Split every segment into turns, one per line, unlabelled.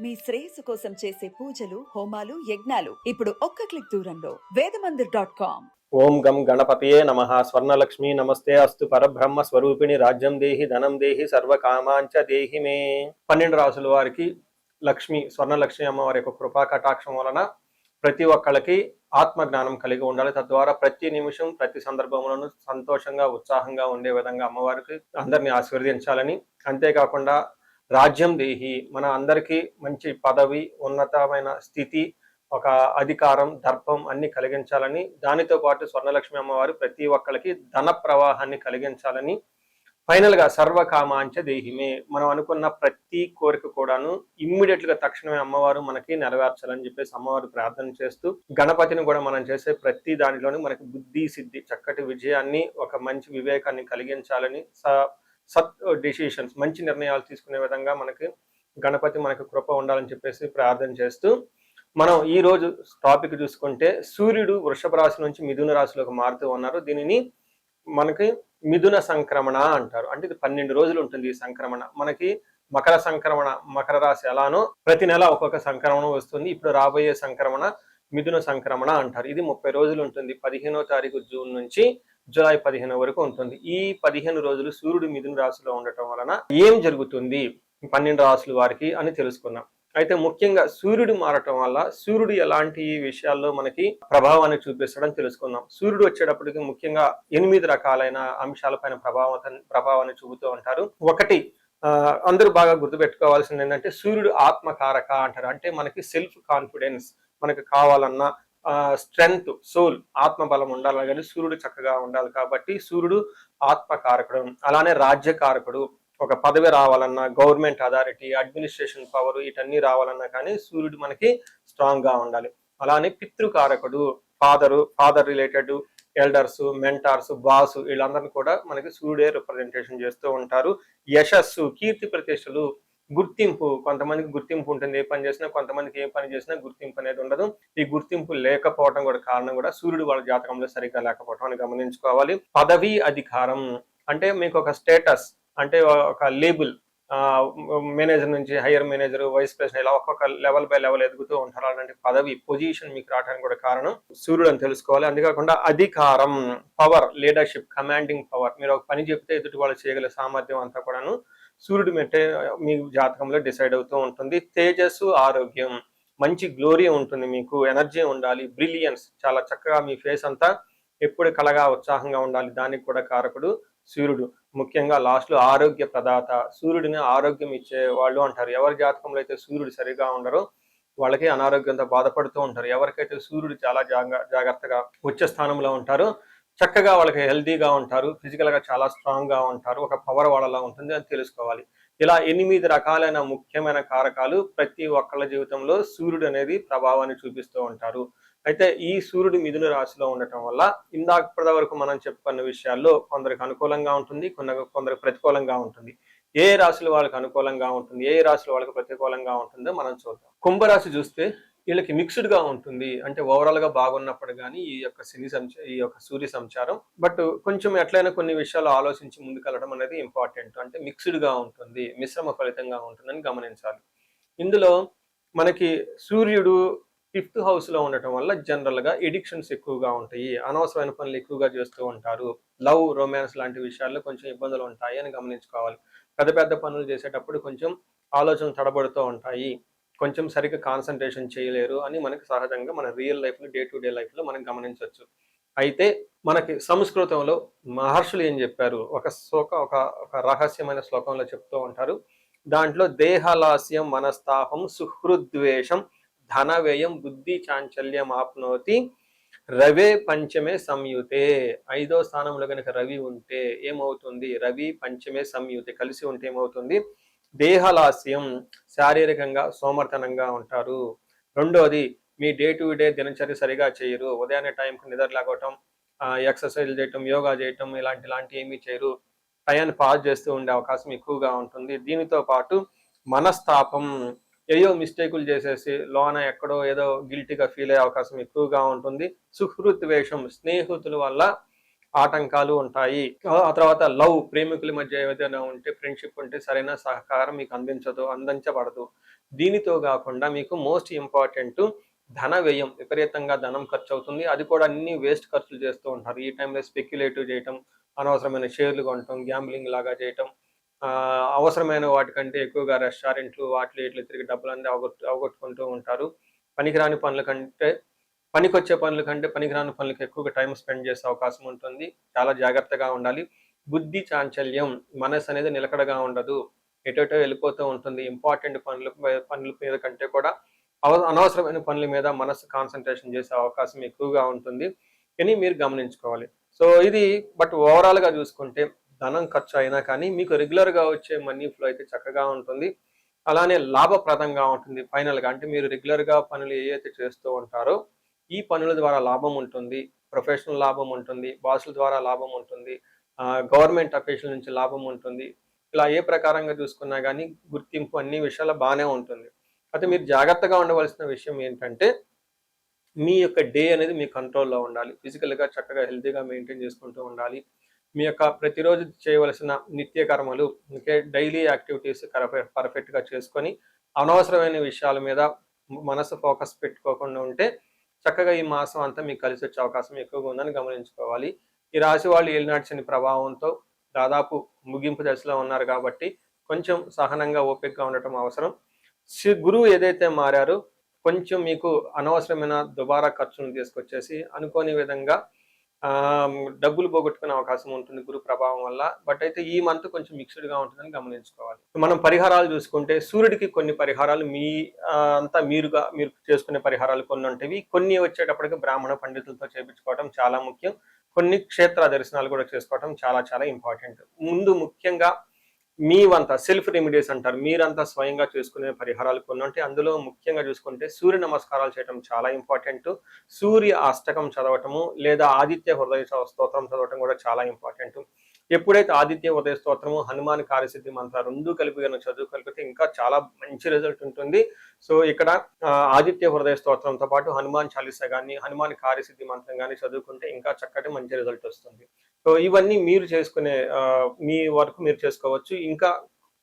మీ శ్రేయస్సు కోసం చేసే పూజలు, హోమాలు, యజ్ఞాలు ఇప్పుడు ఒక్క క్లిక్ దూరంలో వేదమందిర్.com.
ఓం గం గణపతియే నమః. స్వర్ణలక్ష్మి నమస్తే అస్తు. పరబ్రహ్మ స్వరూపిణి రాజ్యం దేహి ధనం దేహి సర్వకామాంచ దేహి మే. 12 రాసుల వారికి లక్ష్మి, స్వర్ణలక్ష్మి అమ్మవారి యొక్క కృపా కటాక్షం వలన ప్రతి ఒక్కళ్ళకి ఆత్మజ్ఞానం కలిగి ఉండాలి. తద్వారా ప్రతి నిమిషం ప్రతి సందర్భంలోనూ సంతోషంగా ఉత్సాహంగా ఉండే విధంగా అమ్మవారికి అందరినీ ఆశీర్వదించాలని, అంతేకాకుండా రాజ్యం దేహి, మన అందరికీ మంచి పదవి, ఉన్నతమైన స్థితి, ఒక అధికారం, దర్పం అన్ని కలిగించాలని, దానితో పాటు స్వర్ణలక్ష్మి అమ్మవారు ప్రతి ఒక్కరికి ధన ప్రవాహాన్ని కలిగించాలని, ఫైనల్ గా సర్వకామాంచ దేహిమే, మనం అనుకున్న ప్రతి కోరిక కూడాను ఇమ్మీడియట్ గా తక్షణమే అమ్మవారు మనకి నెరవేర్చాలని చెప్పేసి అమ్మవారు ప్రార్థన చేస్తూ, గణపతిని కూడా మనం చేసే ప్రతి దానిలోనూ మనకి బుద్ధి సిద్ధి, చక్కటి విజయాన్ని, ఒక మంచి వివేకాన్ని కలిగించాలని, సత్ డెసిషన్స్, మంచి నిర్ణయాలు తీసుకునే విధంగా మనకి గణపతి మనకి కృప ఉండాలని చెప్పేసి ప్రార్థన చేస్తూ, మనం ఈ రోజు టాపిక్ చూసుకుంటే సూర్యుడు వృషభ రాశి నుంచి మిథున రాశిలోకి మారుతూ ఉన్నారు. దీనిని మనకి మిథున సంక్రమణ అంటారు. అంటే ఇది 12 రోజులు ఉంటుంది ఈ సంక్రమణ. మనకి మకర సంక్రమణ, మకర రాశి ఎలానో ప్రతి నెల ఒక్కొక్క సంక్రమణ వస్తుంది. ఇప్పుడు రాబోయే సంక్రమణ మిథున సంక్రమణ అంటారు. ఇది 30 రోజులు ఉంటుంది. 15వ తారీఖు జూన్ నుంచి జూలై 15 వరకు ఉంటుంది. ఈ 15 రోజులు సూర్యుడు మిథున రాశిలో ఉండటం వలన ఏం జరుగుతుంది 12 రాశుల వారికి అని తెలుసుకున్నాం. అయితే ముఖ్యంగా సూర్యుడు మారటం వల్ల సూర్యుడు ఎలాంటి విషయాల్లో మనకి ప్రభావాన్ని చూపిస్తాడని తెలుసుకుందాం. సూర్యుడు వచ్చేటప్పటికి ముఖ్యంగా 8 రకాలైన అంశాలపైన ప్రభావాన్ని చూపుతూ ఉంటారు. ఒకటి, అందరూ బాగా గుర్తుపెట్టుకోవాల్సింది ఏంటంటే సూర్యుడు ఆత్మకారక అంటారు. అంటే మనకి సెల్ఫ్ కాన్ఫిడెన్స్, మనకి కావాలన్నా స్ట్రెంగ్త్, సోల్, ఆత్మబలం ఉండాలి, కానీ సూర్యుడు చక్కగా ఉండాలి. కాబట్టి సూర్యుడు ఆత్మకారకుడు. అలానే రాజ్యకారకుడు, ఒక పదవి రావాలన్నా, గవర్నమెంట్ అథారిటీ, అడ్మినిస్ట్రేషన్ పవర్, వీటన్నీ రావాలన్నా కానీ సూర్యుడు మనకి స్ట్రాంగ్ గా ఉండాలి. అలానే పితృకారకుడు, father related elders, mentors, boss, వీళ్ళందరినీ కూడా మనకి సూర్యుడే రిప్రజెంటేషన్ చేస్తూ ఉంటారు. యశస్సు, కీర్తి ప్రతిష్టలు, గుర్తింపు, కొంతమందికి గుర్తింపు ఉంటుంది ఏ పని చేసినా, కొంతమందికి ఏ పని చేసినా గుర్తింపు అనేది ఉండదు. ఈ గుర్తింపు లేకపోవడం కూడా కారణం కూడా సూర్యుడు వాళ్ళ జాతకంలో సరిగ్గా లేకపోవడం అని గమనించుకోవాలి. పదవి, అధికారం, అంటే మీకు ఒక స్టేటస్, అంటే ఒక లేబుల్, మేనేజర్ నుంచి హైయర్ మేనేజర్, వైస్ ప్రెసిడెంట్, ఇలా ఒక్కొక్క లెవెల్ బై లెవెల్ ఎదుగుతూ ఉంటారు. అలాంటి పదవి, పొజిషన్ మీకు రావడానికి కూడా కారణం సూర్యుడు అని తెలుసుకోవాలి. అంతేకాకుండా అధికారం, పవర్, లీడర్షిప్, కమాండింగ్ పవర్, మీరు ఒక పని చెప్తే ఎదుటి వాళ్ళు చేయగల సామర్థ్యం అంతా కూడాను సూర్యుడు మెట్టే మీ జాతకంలో డిసైడ్ అవుతూ ఉంటుంది. తేజస్సు, ఆరోగ్యం, మంచి గ్లోరీ ఉంటుంది, మీకు ఎనర్జీ ఉండాలి, బ్రిలియన్స్, చాలా చక్కగా మీ ఫేస్ అంతా ఎప్పుడు కలగా ఉత్సాహంగా ఉండాలి, దానికి కూడా కారకుడు సూర్యుడు. ముఖ్యంగా లాస్ట్ లో ఆరోగ్య ప్రదాత, సూర్యుడిని ఆరోగ్యం ఇచ్చే వాళ్ళు అంటారు. ఎవరి జాతకంలో అయితే సూర్యుడు సరిగా ఉండరో వాళ్ళకి అనారోగ్యంతో బాధపడుతూ ఉంటారు. ఎవరికైతే సూర్యుడు చాలా జాగ్రత్తగా ఉచ్చ స్థానంలో ఉంటారో చక్కగా వాళ్ళకి హెల్దీగా ఉంటారు, ఫిజికల్ గా చాలా స్ట్రాంగ్ గా ఉంటారు, ఒక పవర్ వాళ్ళలా ఉంటుంది అని తెలుసుకోవాలి. ఇలా 8 రకాలైన ముఖ్యమైన కారకాలు ప్రతి ఒక్కళ్ళ జీవితంలో సూర్యుడు అనేది ప్రభావాన్ని చూపిస్తూ ఉంటారు. అయితే ఈ సూర్యుడు మిథున రాశిలో ఉండటం వల్ల ఇందాక వరకు మనం చెప్పుకున్న విషయాల్లో కొందరికి అనుకూలంగా ఉంటుంది, కొందరికి ప్రతికూలంగా ఉంటుంది. ఏ రాశులు వాళ్ళకి అనుకూలంగా ఉంటుంది, ఏ రాశులు వాళ్ళకి ప్రతికూలంగా ఉంటుందో మనం చూద్దాం. కుంభరాశి చూస్తే వీళ్ళకి మిక్స్డ్ గా ఉంటుంది. అంటే ఓవరాల్ గా బాగున్నప్పుడు కానీ ఈ యొక్క సూర్య సంచారం, బట్ కొంచెం ఎట్లయినా కొన్ని విషయాలు ఆలోచించి ముందుకెళ్ళడం అనేది ఇంపార్టెంట్. అంటే మిక్స్డ్ గా ఉంటుంది, మిశ్రమ ఫలితంగా ఉంటుందని గమనించాలి. ఇందులో మనకి సూర్యుడు 5th హౌస్ లో ఉండటం వల్ల జనరల్ గా ఎడిక్షన్స్ ఎక్కువగా ఉంటాయి, అనవసరమైన పనులు ఎక్కువగా చేస్తూ ఉంటారు, లవ్, రొమాన్స్ లాంటి విషయాల్లో కొంచెం ఇబ్బందులు ఉంటాయి అని గమనించుకోవాలి. పెద్ద పెద్ద పనులు చేసేటప్పుడు కొంచెం ఆలోచనలు తడబడుతూ ఉంటాయి, కొంచెం సరిగ్గా కాన్సన్ట్రేషన్ చేయలేరు అని మనకి సహజంగా మన రియల్ లైఫ్ లో, డే టు డే లైఫ్ లో మనం గమనించవచ్చు. అయితే మనకి సంస్కృతంలో మహర్షులు ఏం చెప్పారు, ఒక రహస్యమైన శ్లోకంలో చెప్తూ ఉంటారు. దాంట్లో దేహలాస్యం, మనస్తాపం, సుహృద్వేషం, ధన వ్యయం, బుద్ధి చాంచల్యం ఆప్నోతి రవే పంచమే సంయుతే. 5వ స్థానంలో కనుక రవి ఉంటే ఏమవుతుంది, రవి పంచమే సంయుతే కలిసి ఉంటే ఏమవుతుంది, దేహలాస్యం, శారీరకంగా సోమర్తనంగా ఉంటారు. రెండోది, మీ డే టు డే దినచర్య సరిగా చేయరు, ఉదయాన్నే టైంకి నిద్ర లేకపోవటం, ఎక్సర్సైజ్ చేయటం, యోగా చేయటం, ఇలాంటి ఏమీ చేయరు, టయాన్ని పాస్ చేస్తూ ఉండే అవకాశం ఎక్కువగా ఉంటుంది. దీనితో పాటు మనస్తాపం, ఏయో మిస్టేకులు చేసేసి లోన ఎక్కడో ఏదో గిల్టీగా ఫీల్ అయ్యే అవకాశం ఎక్కువగా ఉంటుంది. సుహృద్వేషం, స్నేహితుల వల్ల ఆటంకాలు ఉంటాయి. ఆ తర్వాత లవ్, ప్రేమికుల మధ్య ఏదైనా ఉంటే, ఫ్రెండ్షిప్ ఉంటే సరైన సహకారం మీకు అందించబడదు. దీనితో కాకుండా మీకు మోస్ట్ ఇంపార్టెంట్ ధన వ్యయం, విపరీతంగా ధనం ఖర్చు అవుతుంది. అది కూడా అన్ని వేస్ట్ ఖర్చులు చేస్తూ ఉంటారు. ఈ టైంలో స్పెక్యులేటివ్ చేయటం, అనవసరమైన షేర్లు కొనటం, గ్యాంబ్లింగ్ లాగా చేయటం, అవసరమైన వాటికంటే ఎక్కువగా రెస్టారెంట్లు వాటిలో ఇట్లా తిరిగి డబ్బులన్నీ అవగొట్టుకుంటూ ఉంటారు. పనికిరాని పనుల కంటే పనికొచ్చే పనుల కంటే పనికిరాని పనులకు ఎక్కువగా టైం స్పెండ్ చేసే అవకాశం ఉంటుంది. చాలా జాగ్రత్తగా ఉండాలి. బుద్ధి చాంచల్యం, మనసు అనేది నిలకడగా ఉండదు. ఎటెటో వెళ్ళిపోతూ ఉంటుంది. ఇంపార్టెంట్ పనుల మీద కంటే కూడా అనవసరమైన పనుల మీద మనసు కాన్సన్ట్రేషన్ చేసే అవకాశం ఎక్కువగా ఉంటుంది అని మీరు గమనించుకోవాలి. సో ఇది ఓవరాల్‌గా చూసుకుంటే ధనం ఖర్చు అయినా కానీ మీకు రెగ్యులర్‌గా వచ్చే మనీ ఫ్లో అయితే చక్కగా ఉంటుంది. అలానే లాభప్రదంగా ఉంటుంది ఫైనల్‌గా. అంటే మీరు రెగ్యులర్‌గా పనులు ఏవైతే చేస్తూ ఉంటారో ఈ పనుల ద్వారా లాభం ఉంటుంది. ప్రొఫెషనల్ లాభం ఉంటుంది. బాసుల ద్వారా లాభం ఉంటుంది. గవర్నమెంట్ అఫీషియల్ నుంచి లాభం ఉంటుంది. ఇలా ఏ ప్రకారంగా చూసుకున్నా గానీ గుర్తింపు అన్ని విషయాల్లో బానే ఉంటుంది. అయితే మీరు జాగ్రత్తగా ఉండవలసిన విషయం ఏంటంటే, మీ యొక్క డే అనేది మీ కంట్రోల్‌లో ఉండాలి. ఫిజికల్‌గా చక్కగా హెల్తీగా మెయింటైన్ చేసుకుంటూ ఉండాలి. మీ యొక్క ప్రతిరోజు చేయవలసిన నిత్య కర్మలు, ఓకే, డైలీ యాక్టివిటీస్ పర్ఫెక్ట్‌గా చేసుకొని, అనవసరమైన విషయాల మీద మనసు ఫోకస్ పెట్టుకోకుండా ఉంటే, చక్కగా ఈ మాసం అంతా మీకు కలిసొచ్చే అవకాశం ఎక్కువగా ఉందని గమనించుకోవాలి. ఈ రాశి వాళ్ళు ఏలినాటి శని ప్రభావంతో దాదాపు ముగింపు దశలో ఉన్నారు కాబట్టి, కొంచెం సహనంగా, ఓపికగా ఉండటం అవసరం. గురువు ఏదైతే మారారో కొంచెం మీకు అనవసరమైన దుబారా ఖర్చులను తీసుకొచ్చేసి అనుకోని విధంగా డబ్బులు పోగొట్టుకునే అవకాశం ఉంటుంది గురు ప్రభావం వల్ల. అయితే ఈ మంత్ కొంచెం మిక్స్డ్‌గా ఉంటుందని గమనించుకోవాలి. మనం పరిహారాలు చూసుకుంటే సూర్యుడికి కొన్ని పరిహారాలు మీరు చేసుకునే పరిహారాలు కొన్ని ఉంటవి. కొన్ని వచ్చేటప్పటికి బ్రాహ్మణ పండితులతో చేపించుకోవడం చాలా ముఖ్యం. కొన్ని క్షేత్ర దర్శనాలు కూడా చేసుకోవడం చాలా చాలా ఇంపార్టెంట్. ముందు ముఖ్యంగా సెల్ఫ్ రెమెడీస్ అంటారు. మీరంతా స్వయంగా చేసుకునే పరిహారాలు కొన్ని ఉంటాయి. అందులో ముఖ్యంగా చూసుకుంటే సూర్య నమస్కారాలు చేయడం చాలా ఇంపార్టెంట్. సూర్య అష్టకం చదవటము లేదా ఆదిత్య హృదయ స్తోత్రం చదవటం కూడా చాలా ఇంపార్టెంట్. ఎప్పుడైతే ఆదిత్య ఉదయ స్తోత్రము, హనుమాన్ కార్యసిద్ధి మంత్ర రెండు కలిపి కనుక చదువుగలిగితే ఇంకా చాలా మంచి రిజల్ట్ ఉంటుంది. సో ఇక్కడ ఆదిత్య హృదయ స్తోత్రంతో పాటు హనుమాన్ చాలీసా కానీ, హనుమాన్ కార్యసిద్ధి మంత్రం కానీ చదువుకుంటే ఇంకా చక్కటి మంచి రిజల్ట్ వస్తుంది. సో ఇవన్నీ మీరు చేసుకునే మీ వరకు మీరు చేసుకోవచ్చు. ఇంకా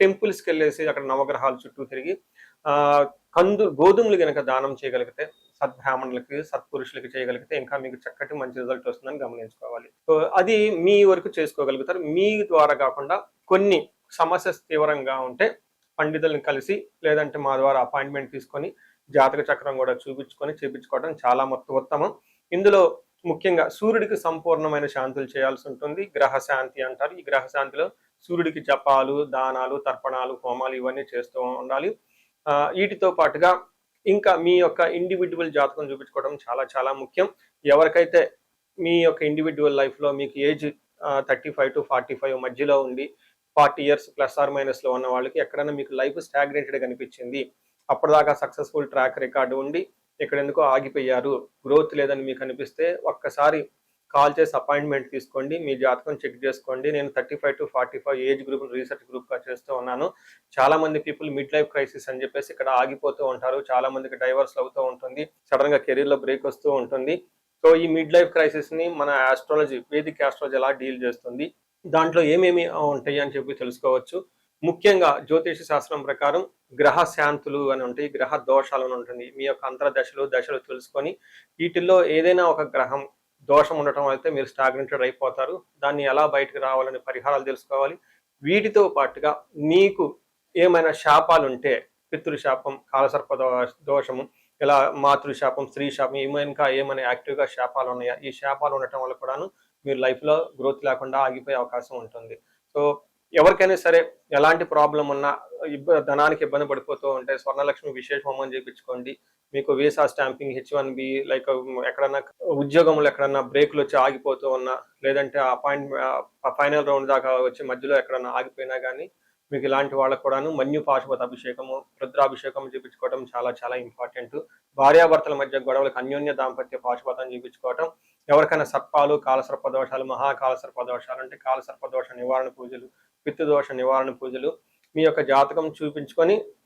టెంపుల్స్కి వెళ్ళేసి అక్కడ నవగ్రహాల చుట్టూ తిరిగి గోధుమలు గనక దానం చేయగలిగితే, సద్బ్రాహ్మణులకి, సత్పురుషులకి చేయగలిగితే ఇంకా మీకు చక్కటి మంచి రిజల్ట్ వస్తుందని గమనించుకోవాలి. సో అది మీ వరకు చేసుకోగలుగుతారు. మీ ద్వారా కాకుండా కొన్ని సమస్య తీవ్రంగా ఉంటే పండితులను కలిసి లేదంటే మా ద్వారా అపాయింట్మెంట్ తీసుకొని జాతక చక్రం కూడా చూపించుకొని చేపించుకోవడం చాలా ఉత్తమం. ఇందులో ముఖ్యంగా సూర్యుడికి సంపూర్ణమైన శాంతులు చేయాల్సి ఉంటుంది. గ్రహ శాంతి అంటారు. ఈ గ్రహ శాంతిలో సూర్యుడికి జపాలు, దానాలు, తర్పణాలు, హోమాలు ఇవన్నీ చేస్తూ ఉండాలి. వీటితో పాటుగా ఇంకా మీ యొక్క ఇండివిడ్యువల్ జాతకం చూపించుకోవడం చాలా చాలా ముఖ్యం. ఎవరికైతే మీ యొక్క ఇండివిడ్యువల్ లైఫ్లో మీకు ఏజ్ 35 to 45 మధ్యలో ఉండి 40 years ± ఉన్న వాళ్ళకి ఎక్కడైనా మీకు లైఫ్ స్టాగ్నేటెడ్ కనిపించింది, అప్పటిదాకా సక్సెస్ఫుల్ ట్రాక్ రికార్డు ఉండి ఇక్కడ ఎందుకో ఆగిపోయారు, గ్రోత్ లేదని మీకు అనిపిస్తే ఒక్కసారి కాల్ చేసి అపాయింట్మెంట్ తీసుకోండి. మీ జాతకం చెక్ చేసుకోండి. నేను 35 to 45 ఏజ్ గ్రూప్ రీసెర్చ్ గ్రూప్గా చేస్తూ ఉన్నాను. చాలా మంది పీపుల్ మిడ్ లైఫ్ క్రైసిస్ అని చెప్పేసి ఇక్కడ ఆగిపోతూ ఉంటారు. చాలా మందికి డైవర్స్ అవుతూ ఉంటుంది. సడన్ గా కెరీర్లో బ్రేక్ వస్తూ ఉంటుంది. సో ఈ మిడ్ లైఫ్ క్రైసిస్ ని మన ఆస్ట్రాలజీ, వేదిక్ ఆస్ట్రాలజీ ఎలా డీల్ చేస్తుంది, దాంట్లో ఏమేమి ఉంటాయి అని చెప్పి తెలుసుకోవచ్చు. ముఖ్యంగా జ్యోతిష శాస్త్రం ప్రకారం గ్రహ శాంతులు అని ఉంటాయి, గ్రహ దోషాలు అని ఉంటుంది. మీ యొక్క దశలు తెలుసుకొని వీటిల్లో ఏదైనా ఒక గ్రహం దోషం ఉండటం అయితే మీరు స్టాగ్నెంటెడ్ అయిపోతారు. దాన్ని ఎలా బయటకు రావాలని పరిహారాలు తెలుసుకోవాలి. వీటితో పాటుగా మీకు ఏమైనా శాపాలు ఉంటే, పితృశాపం, కాలసర్ప దోషము, ఇలా మాతృశాపం, స్త్రీ శాపం, ఏమైనా యాక్టివ్గా శాపాలు ఉన్నాయా, ఈ శాపాలు ఉండటం వల్ల కూడాను మీరు లైఫ్లో గ్రోత్ లేకుండా ఆగిపోయే అవకాశం ఉంటుంది. సో ఎవరికైనా సరే ఎలాంటి ప్రాబ్లం ఉన్నా, ధనానికి ఇబ్బంది పడిపోతూ ఉంటే స్వర్ణలక్ష్మి విశేష హోమం చేయించుకోండి. మీకు వీసా స్టాంపింగ్, H1B, లైక్ ఎక్కడన్నా ఉద్యోగంలో ఎక్కడన్నా బ్రేక్లు వచ్చి ఆగిపోతూ ఉన్నా, లేదంటే ఫైనల్ రౌండ్ దాకా వచ్చి మధ్యలో ఎక్కడన్నా ఆగిపోయినా కానీ మీకు ఇలాంటి వాళ్ళకు కూడాను మన్యు పాశుపత అభిషేకము, రుద్రాభిషేకం చేయించుకోవడం చాలా చాలా ఇంపార్టెంట్. భార్యాభర్తల మధ్య గొడవలకు అన్యోన్య దాంపత్య పాశుపతం చేయించుకోవటం. ఎవరికైనా సర్పాలు, కాలసర్ప దోషాలు, మహాకాలసర్ప దోషాలు అంటే కాలసర్ప దోష నివారణ పూజలు, పితృదోష నివారణ పూజలు మీ యొక్క జాతకం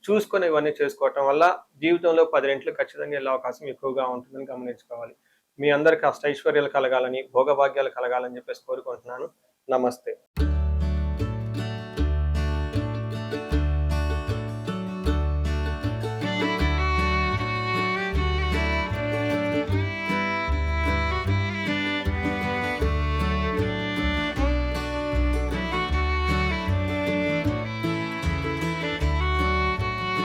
చూసుకొని ఇవన్నీ చేసుకోవటం వల్ల జీవితంలో 10 రెట్లు ఖచ్చితంగా వెళ్ళే అవకాశం ఎక్కువగా ఉంటుందని గమనించుకోవాలి. మీ అందరికి అష్టైశ్వర్యాలు కలగాలని, భోగభాగ్యాలు కలగాలని చెప్పేసి కోరుకుంటున్నాను. నమస్తే.